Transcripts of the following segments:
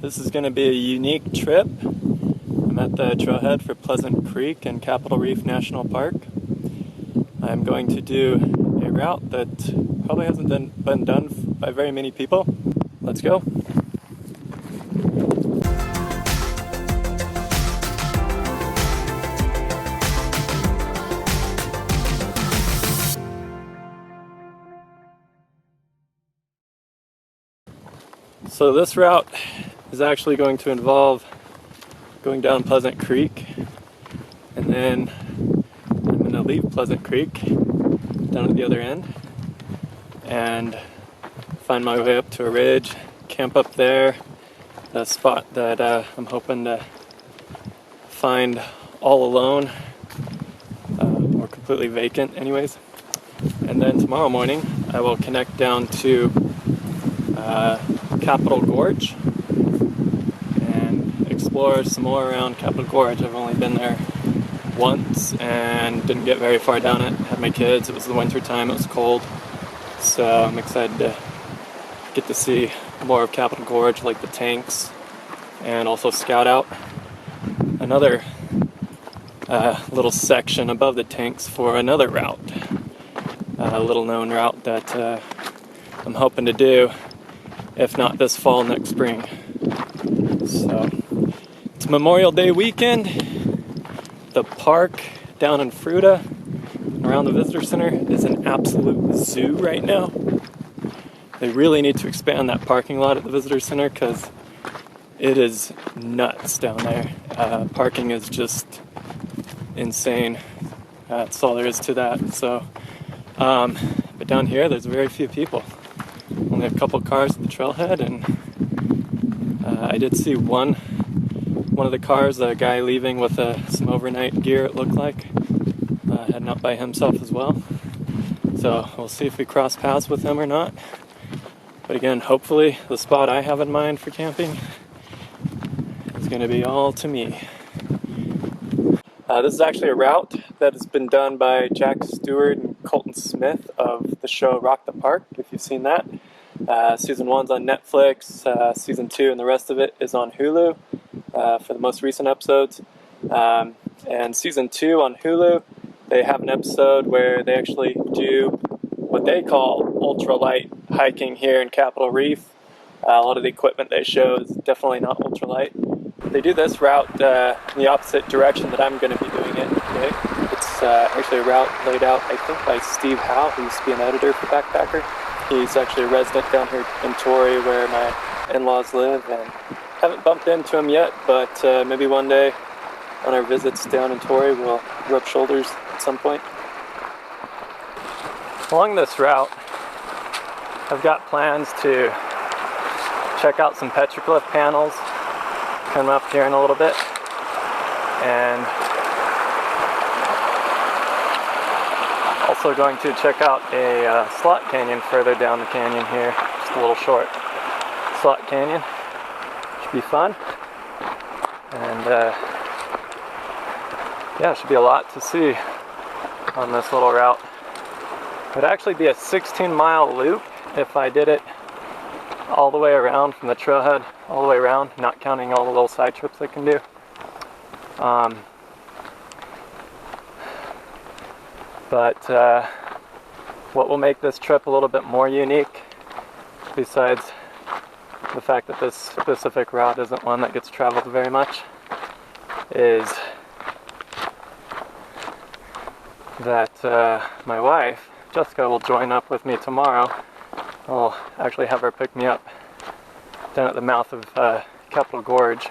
This is going to be a unique trip. I'm at the trailhead for Pleasant Creek and Capitol Reef National Park. I'm going to do a route that probably hasn't been done by very many people. Let's go. So this route is actually going to involve going down Pleasant Creek, and then I'm going to leave Pleasant Creek down at the other end and find my way up to a ridge, camp up there, a spot that I'm hoping to find all alone or completely vacant anyways. And then tomorrow morning I will connect down to Capitol Gorge and explore some more around Capitol Gorge. I've only been there once and didn't get very far down it. Had my kids, it was the winter time, it was cold, so I'm excited to get to see more of Capitol Gorge, like the tanks, and also scout out another little section above the tanks for another route, a little known route that I'm hoping to do, if not this fall, next spring. So it's Memorial Day weekend. The park down in Fruita around the visitor center is an absolute zoo right now. They really need to expand that parking lot at the visitor center because it is nuts down there. Parking is just insane. That's all there is to that. So, but down here there's very few people. Only a couple cars at the trailhead, and I did see one of the cars, a guy leaving with some overnight gear, it looked like, heading out by himself as well. So we'll see if we cross paths with him or not. But again, hopefully the spot I have in mind for camping is going to be all to me. This is actually a route that has been done by Jack Stewart and Colton Smith of the show Rock the Park, if you've seen that. Season 1's on Netflix, Season 2 and the rest of it is on Hulu for the most recent episodes. And Season 2 on Hulu, they have an episode where they actually do what they call ultralight hiking here in Capitol Reef. A lot of the equipment they show is definitely not ultralight. They do this route in the opposite direction that I'm going to be doing it today. It's actually a route laid out, I think, by Steve Howe, who used to be an editor for Backpacker. He's actually a resident down here in Torrey where my in-laws live, and haven't bumped into him yet, but maybe one day on our visits down in Torrey we'll rub shoulders at some point. Along this route, I've got plans to check out some petroglyph panels coming up here in a little bit, and also going to check out a slot canyon further down the canyon here, just a little short slot canyon. Should be fun, and yeah, it should be a lot to see on this little route. It would actually be a 16-mile loop if I did it all the way around from the trailhead, all the way around, not counting all the little side trips I can do. But what will make this trip a little bit more unique, besides the fact that this specific route isn't one that gets traveled very much, is that my wife, Jessica, will join up with me tomorrow. I'll actually have her pick me up down at the mouth of Capitol Gorge,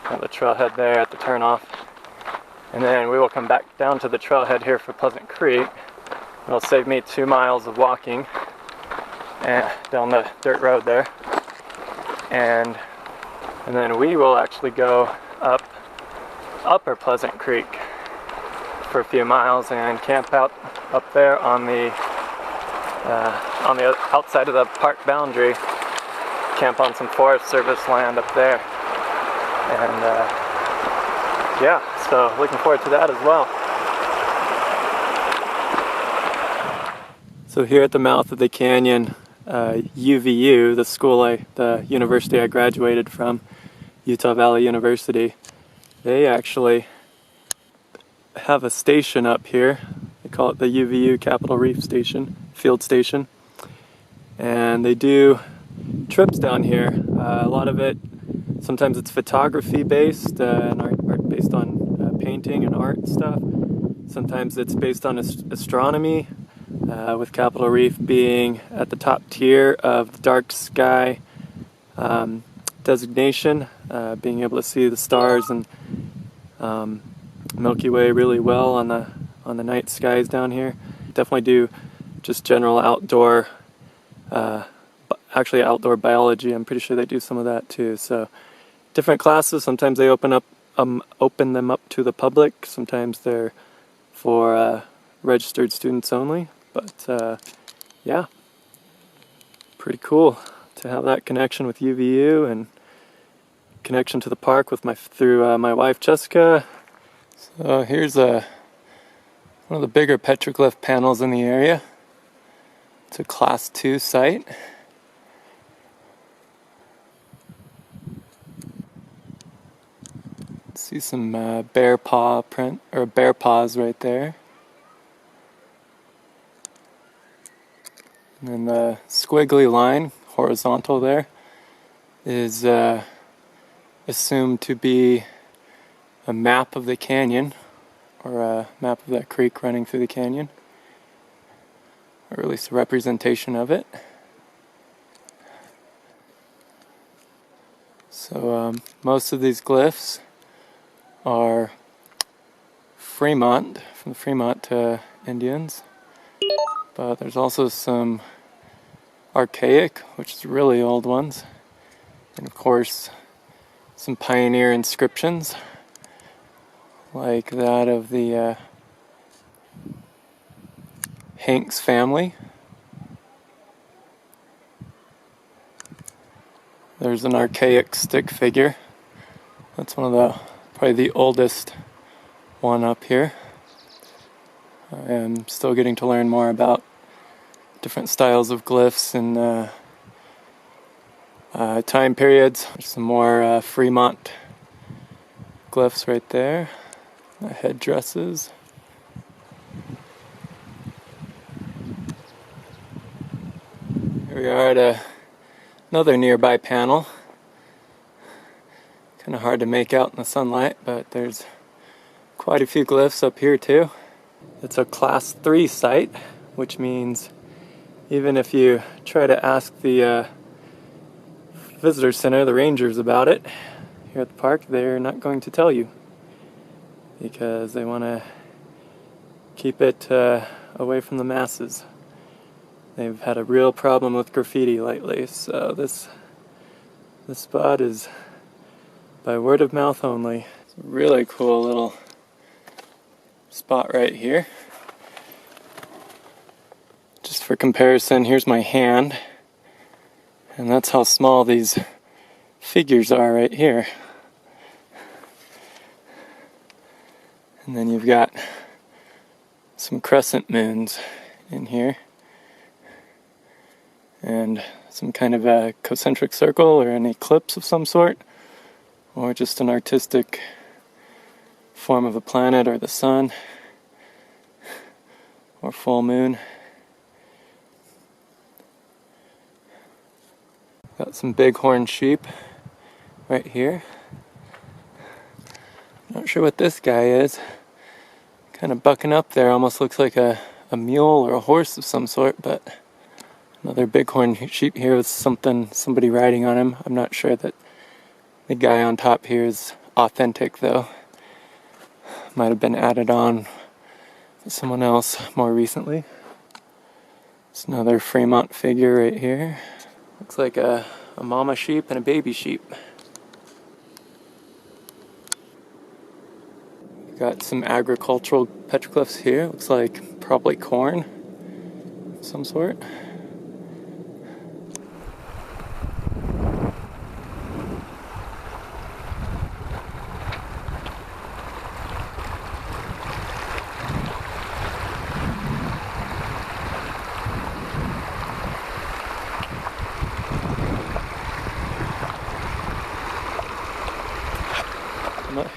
at the trailhead there at the turnoff. And then we will come back down to the trailhead here for Pleasant Creek. It'll save me 2 miles of walking down the dirt road there. And then we will actually go up Upper Pleasant Creek for a few miles and camp out up there on the outside of the park boundary. Camp on some Forest Service land up there. And yeah, so looking forward to that as well. So here at the mouth of the canyon, UVU, the university I graduated from, Utah Valley University, they actually have a station up here. They call it the UVU Capitol Reef Field Station. And they do trips down here. A lot of it, sometimes it's photography based and art based on painting and art stuff. Sometimes it's based on astronomy, with Capitol Reef being at the top tier of the dark sky designation, being able to see the stars and Milky Way really well on the night skies down here. Definitely do just general outdoor, actually outdoor biology. I'm pretty sure they do some of that too. So different classes. Sometimes they open them up to the public. Sometimes they're for registered students only. But yeah, pretty cool to have that connection with UVU and connection to the park with through my wife Jessica. So here's one of the bigger petroglyph panels in the area. It's a Class 2 site. See some bear paws right there. And then the squiggly line, horizontal there, is assumed to be a map of the canyon, or a map of that creek running through the canyon, or at least a representation of it. So most of these glyphs are from the Fremont Indians. But there's also some archaic, which is really old ones, and of course some pioneer inscriptions like that of the Hanks family. There's an archaic stick figure. That's probably the oldest one up here. I am still getting to learn more about different styles of glyphs and time periods. There's some more Fremont glyphs right there. Headdresses. Here we are at another nearby panel. Kind of hard to make out in the sunlight, but there's quite a few glyphs up here too. It's a Class 3 site, which means even if you try to ask the visitor center, the rangers, about it here at the park, they're not going to tell you because they want to keep it away from the masses. They've had a real problem with graffiti lately, so this spot is by word of mouth only. It's a really cool little spot right here. Just for comparison, here's my hand, and that's how small these figures are right here. And then you've got some crescent moons in here, and some kind of a concentric circle or an eclipse of some sort, or just an artistic form of a planet or the sun or full moon. Got some bighorn sheep right here. Not sure what this guy is. Kind of bucking up there, almost looks like a mule or a horse of some sort, but another bighorn sheep here with somebody riding on him. I'm not sure that the guy on top here is authentic though. Might have been added on to someone else more recently. It's another Fremont figure right here. Looks like a mama sheep and a baby sheep. We've got some agricultural petroglyphs here. Looks like probably corn of some sort.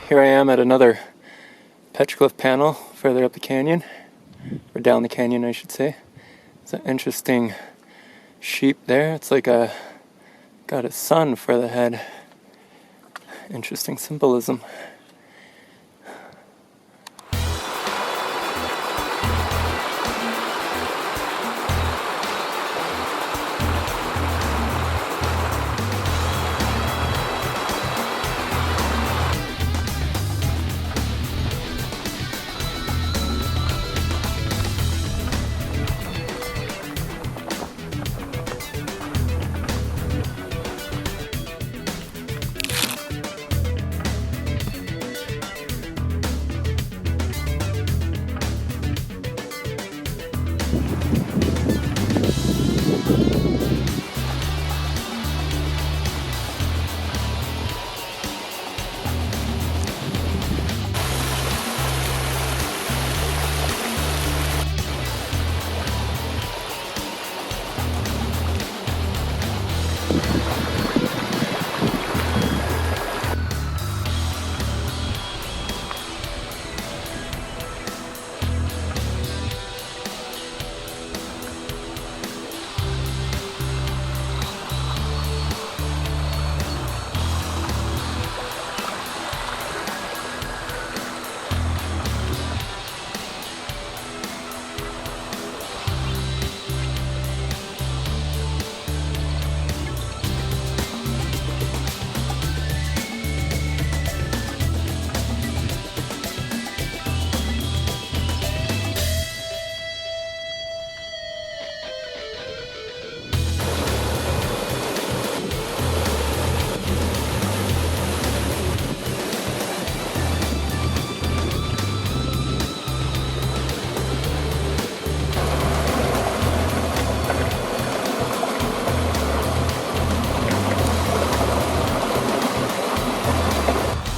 Here I am at another petroglyph panel further up the canyon, or down the canyon I should say. It's an interesting sheep there. It's like got a sun for the head. Interesting symbolism.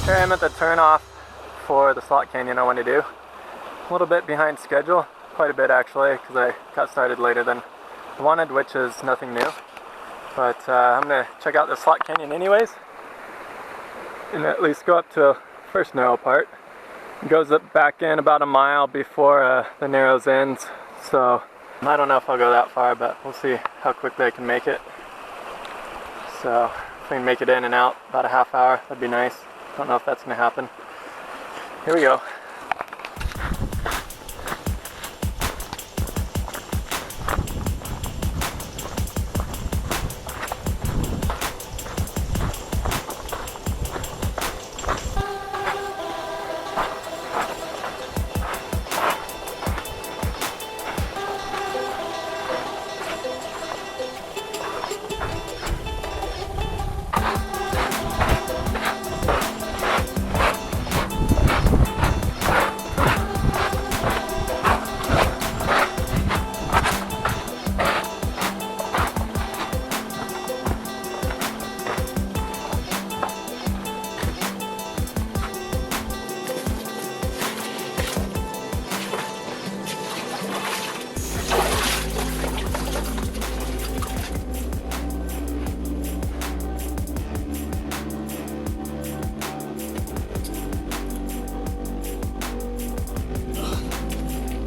Here I am at the turnoff for the slot canyon I want to do. A little bit behind schedule, quite a bit actually, because I got started later than I wanted, which is nothing new. But I'm going to check out the slot canyon anyways, and at least go up to the first narrow part. It goes up back in about a mile before the narrows ends, so I don't know if I'll go that far, but we'll see how quickly I can make it. So if I can make it in and out about a half hour, that'd be nice. Don't know if that's going to happen. Here we go.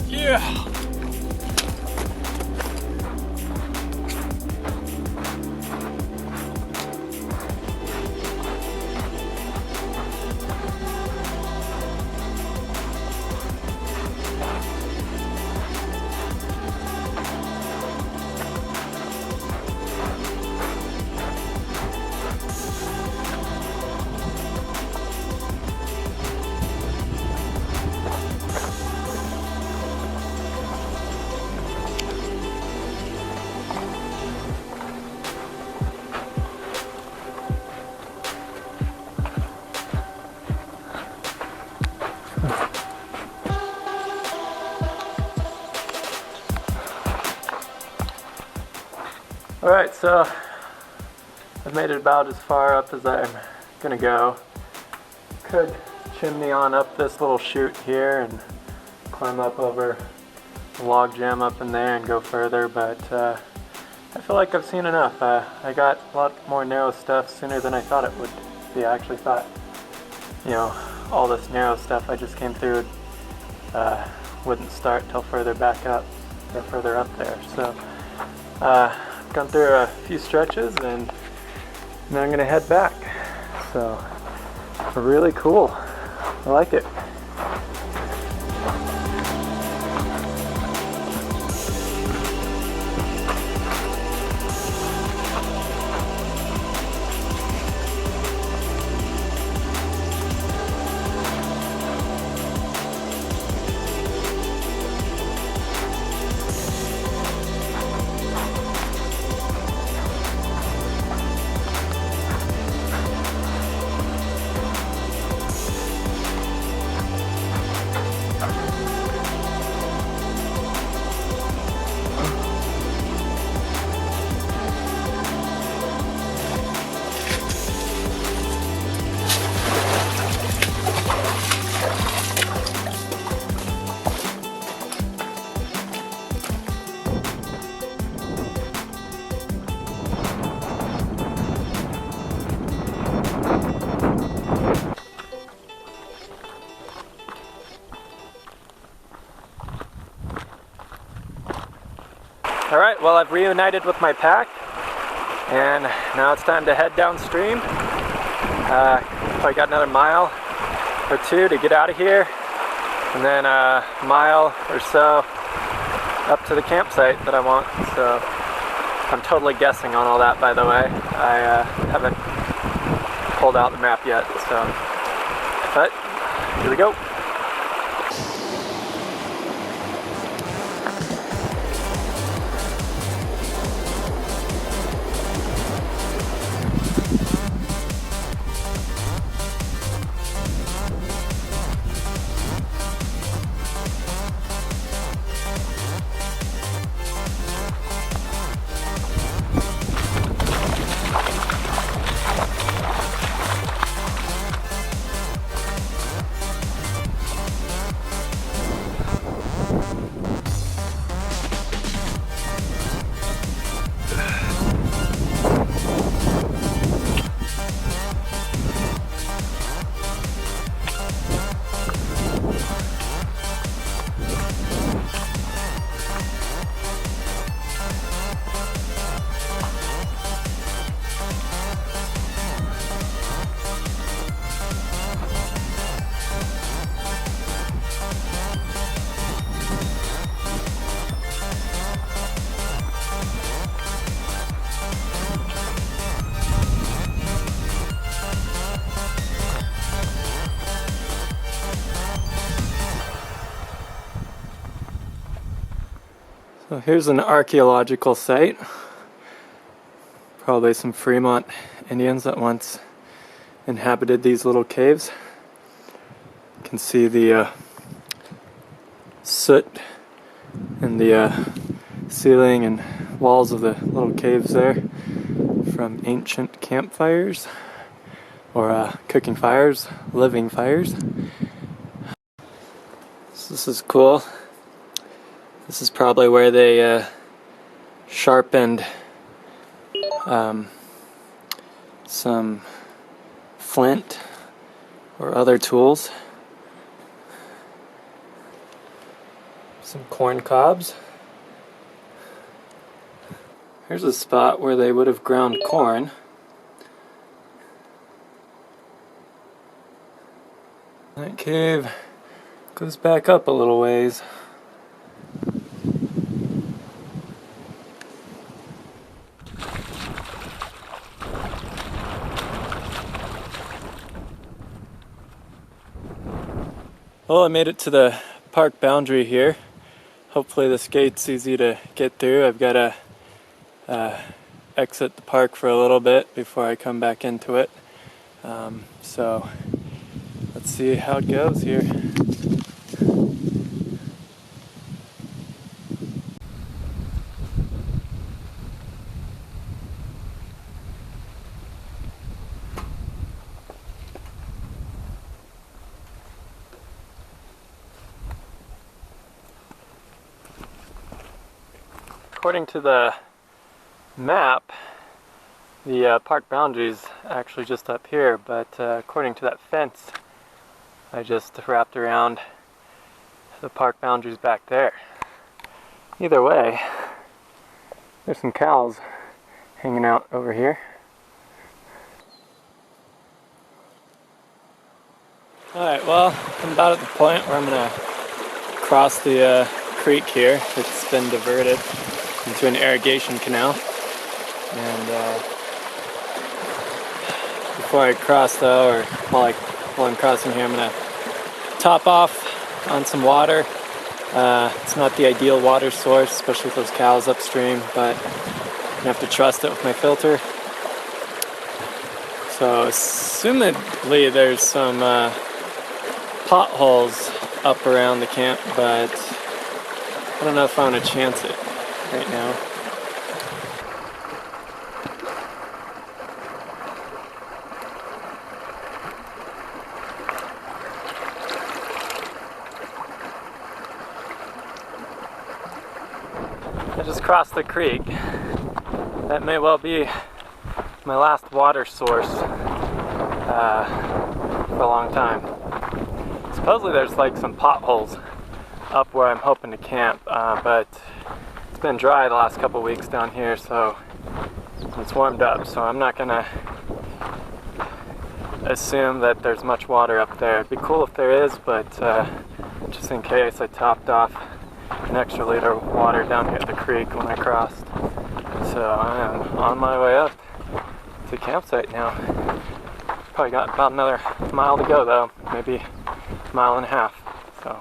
Yeah! Alright, so I've made it about as far up as I'm gonna go. Could chimney on up this little chute here and climb up over the log jam up in there and go further, but I feel like I've seen enough. I got a lot more narrow stuff sooner than I thought it would be. I actually thought you know, all this narrow stuff I just came through wouldn't start till further back up, or further up there. So I've gone through a few stretches and now I'm gonna head back. So really cool. I like it. Alright, well, I've reunited with my pack and now it's time to head downstream. Probably got another mile or two to get out of here, and then a mile or so up to the campsite that I want. So I'm totally guessing on all that, by the way. I haven't pulled out the map yet, so, but here we go. So here's an archaeological site. Probably some Fremont Indians that once inhabited these little caves. You can see the soot in the ceiling and walls of the little caves there from ancient campfires, or cooking fires, living fires. So this is cool. This is probably where they sharpened some flint or other tools. Some corn cobs. Here's a spot where they would have ground corn. That cave goes back up a little ways. Well, I made it to the park boundary here. Hopefully this gate's easy to get through. I've got to exit the park for a little bit before I come back into it. So let's see how it goes here. According to the map, the park boundary is actually just up here, but according to that fence I just wrapped around the park boundaries back there. Either way, there's some cows hanging out over here. Alright, well, I'm about at the point where I'm going to cross the creek here. It's been diverted into an irrigation canal. And before I cross though, or while I'm crossing here, I'm going to top off on some water. It's not the ideal water source, especially with those cows upstream, but I'm going to have to trust it with my filter. So assumedly there's some potholes up around the camp, but I don't know if I want to chance it right now. I just crossed the creek. That may well be my last water source for a long time. Supposedly there's like some potholes up where I'm hoping to camp, but it's been dry the last couple weeks down here, so it's warmed up, so I'm not gonna assume that there's much water up there. It'd be cool if there is, but just in case, I topped off an extra liter of water down here at the creek when I crossed. So I am on my way up to the campsite now. Probably got about another mile to go though, maybe a mile and a half. So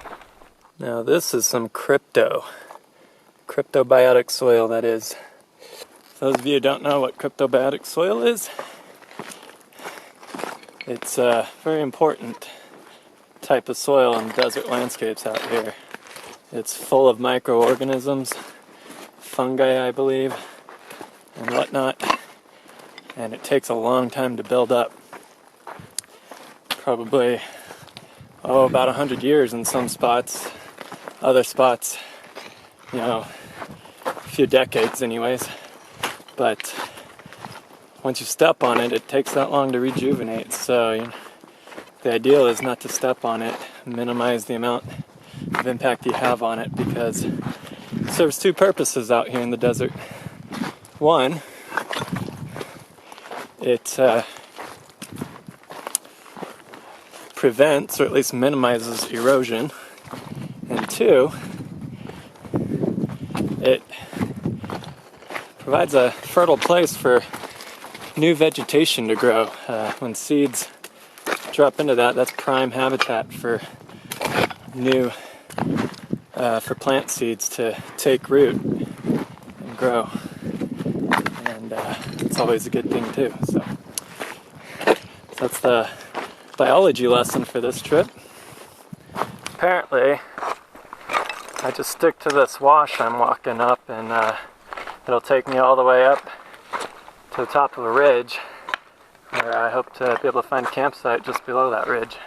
now this is some cryptobiotic soil, that is. For those of you who don't know what cryptobiotic soil is, it's a very important type of soil in desert landscapes out here. It's full of microorganisms, fungi I believe, and whatnot, and it takes a long time to build up. Probably, about 100 years in some spots. Other spots, a few decades anyways. But once you step on it, it takes that long to rejuvenate. So the ideal is not to step on it, minimize the amount of impact you have on it, because it serves two purposes out here in the desert. One, it prevents, or at least minimizes, erosion. And two, it provides a fertile place for new vegetation to grow. When seeds drop into that, that's prime habitat for for plant seeds to take root and grow. And it's always a good thing too. So that's the biology lesson for this trip. Apparently, I just stick to this wash I'm walking up, and it'll take me all the way up to the top of a ridge, where I hope to be able to find a campsite just below that ridge.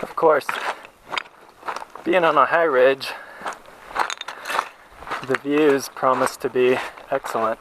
Of course, being on a high ridge, the views promise to be excellent.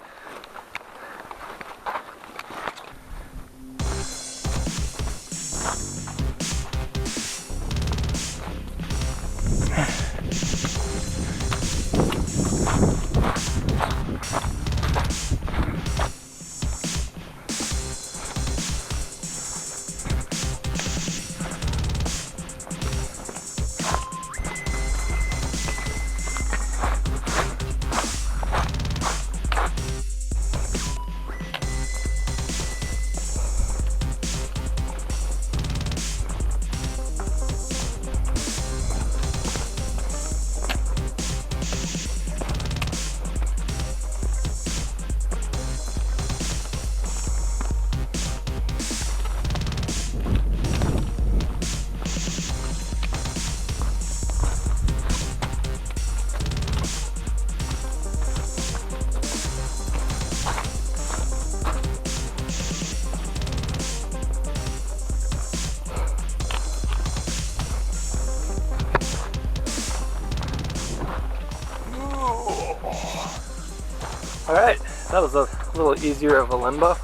Alright, that was a little easier of a limbo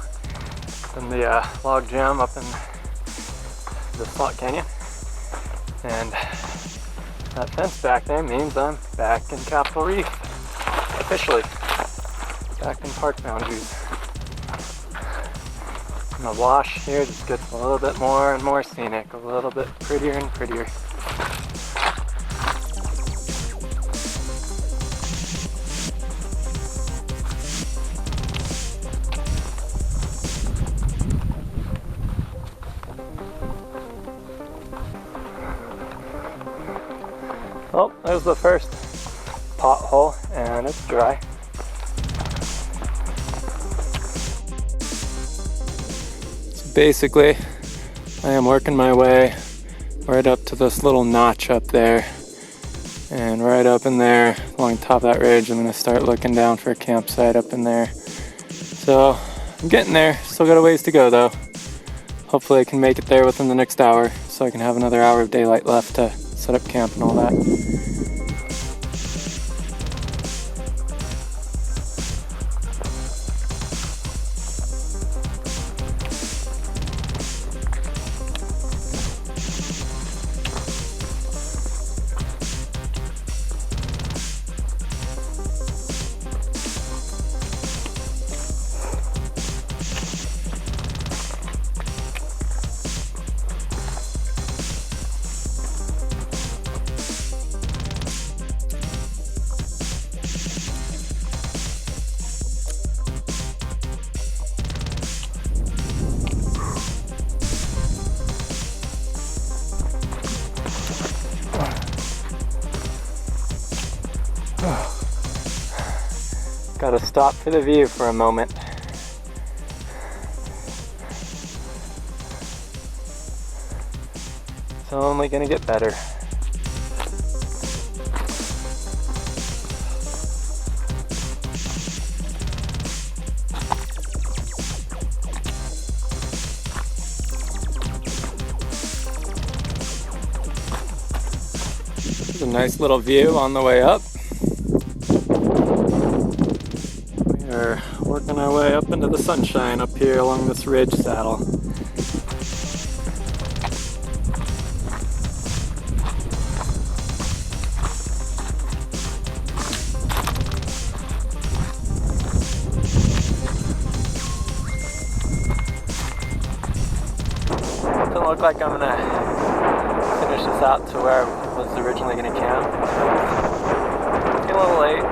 than the log jam up in the slot canyon. And that fence back there means I'm back in Capitol Reef, officially. Back in park boundaries. And the wash here just gets a little bit more and more scenic, a little bit prettier and prettier. Oh, there's the first pothole, and it's dry. So basically, I am working my way right up to this little notch up there. And right up in there, along top of that ridge, I'm going to start looking down for a campsite up in there. So, I'm getting there. Still got a ways to go though. Hopefully I can make it there within the next hour, so I can have another hour of daylight left to set up camp and all that. Gotta stop for the view for a moment. It's only gonna get better. There's a nice little view on the way up. We're working our way up into the sunshine up here along this ridge saddle. Doesn't look like I'm gonna finish this out to where I was originally gonna camp. It's a little late.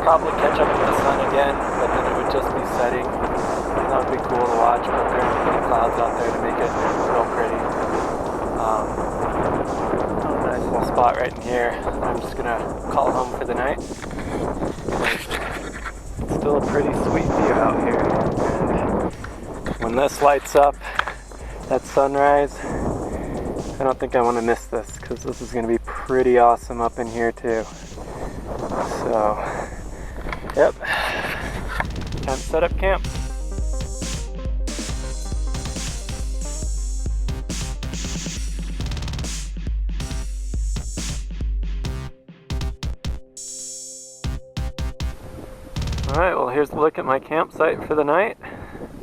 Probably catch up with the sun again, but then it would just be setting. That would be cool to watch, but there aren't any clouds out there to make it real pretty. Nice little spot right in here. I'm just gonna call home for the night. It's still a pretty sweet view out here. And when this lights up at sunrise, I don't think I want to miss this, because this is gonna be pretty awesome up in here too. So, yep, time to set up camp. Alright, well here's a look at my campsite for the night.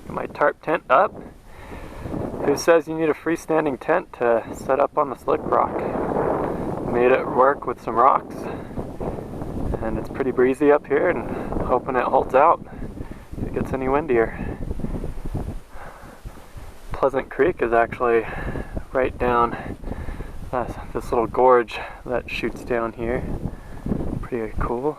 Got my tarp tent up. Who says you need a freestanding tent to set up on the slick rock? Made it work with some rocks. And it's pretty breezy up here, and hoping it holds out if it gets any windier. Pleasant Creek is actually right down this little gorge that shoots down here. Pretty cool.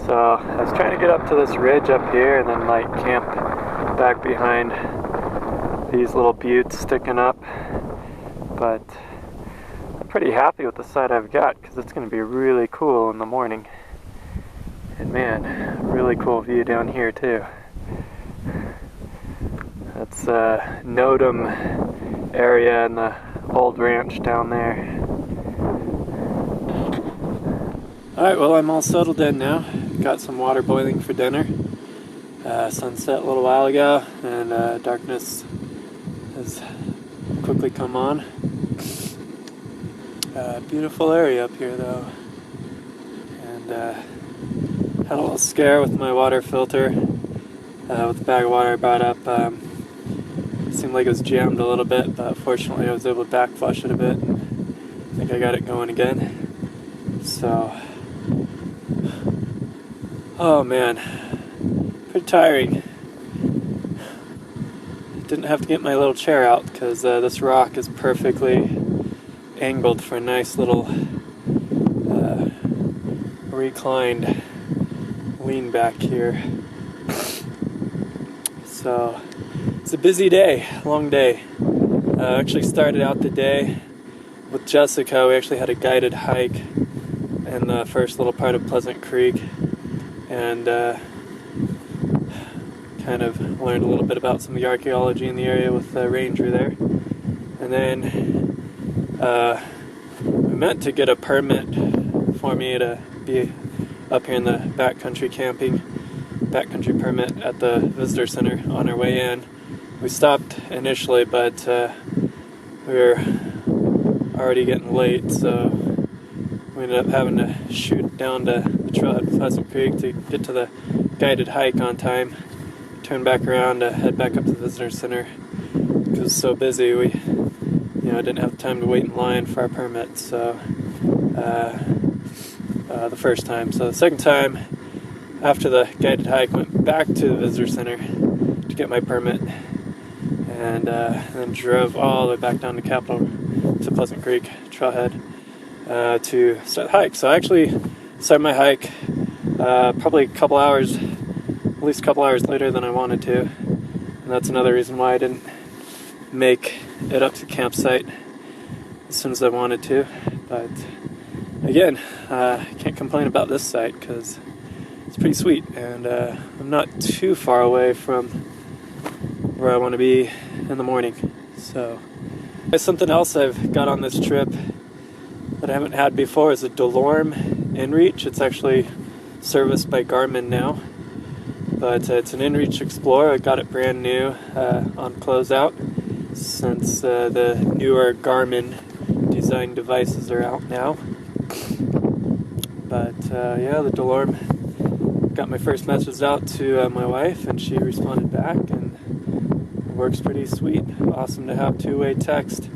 So I was trying to get up to this ridge up here and then like camp back behind these little buttes sticking up, but pretty happy with the site I've got because it's going to be really cool in the morning. And man, really cool view down here too. That's Nodum area and the old ranch down there. Alright, well I'm all settled in now. Got some water boiling for dinner. Sunset a little while ago, and darkness has quickly come on. Beautiful area up here though, and had a little scare with my water filter with the bag of water I brought up. It seemed like it was jammed a little bit, but fortunately I was able to back flush it a bit, and I think I got it going again. So, oh man, pretty tiring. Didn't have to get my little chair out because this rock is perfectly angled for a nice little reclined lean back here. So it's a busy day, long day. Actually started out the day with Jessica. We actually had a guided hike in the first little part of Pleasant Creek, and kind of learned a little bit about some of the archaeology in the area with the ranger there. And then we meant to get a permit for me to be up here in the backcountry camping, backcountry permit at the visitor center on our way in. We stopped initially, but we were already getting late, so we ended up having to shoot down to the trail at Pleasant Creek to get to the guided hike on time. Turn back around to head back up to the visitor center because it was so busy. We, didn't have time to wait in line for our permit. So the first time. So the second time, after the guided hike, went back to the visitor center to get my permit, and then drove all the way back down to to Pleasant Creek trailhead to start the hike. So I actually started my hike probably at least a couple hours later than I wanted to, and that's another reason why I didn't make it up to the campsite as soon as I wanted to. But again, I can't complain about this site because it's pretty sweet, and I'm not too far away from where I want to be in the morning. So something else I've got on this trip that I haven't had before is a DeLorme inReach. It's actually serviced by Garmin now, but it's an inReach Explorer. I got it brand new on closeout since the newer Garmin design devices are out now. But yeah, the DeLorme, got my first message out to my wife, and she responded back, and it works pretty sweet. Awesome to have two-way text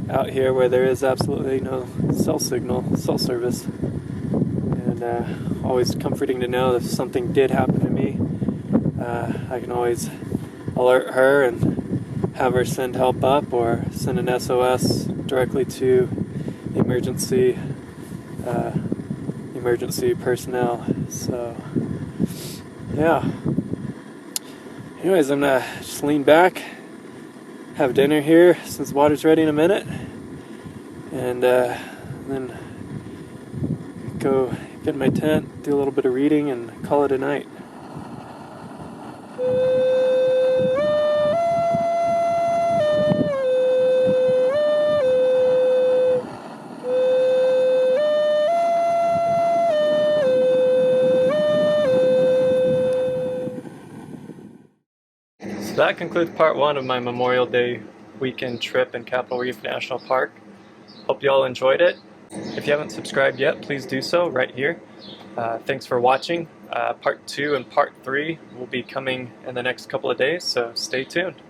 out here where there is absolutely no cell service, and always comforting to know that if something did happen to me, I can always alert her and have her send help up or send an SOS directly to the emergency personnel. So yeah, anyways, I'm gonna just lean back, have dinner here since the water's ready in a minute, and then go get in my tent, do a little bit of reading, and call it a night. So that concludes part one of my Memorial Day weekend trip in Capitol Reef National Park. Hope you all enjoyed it. If you haven't subscribed yet, please do so right here. Thanks for watching. Part 2 and part 3 will be coming in the next couple of days, so stay tuned.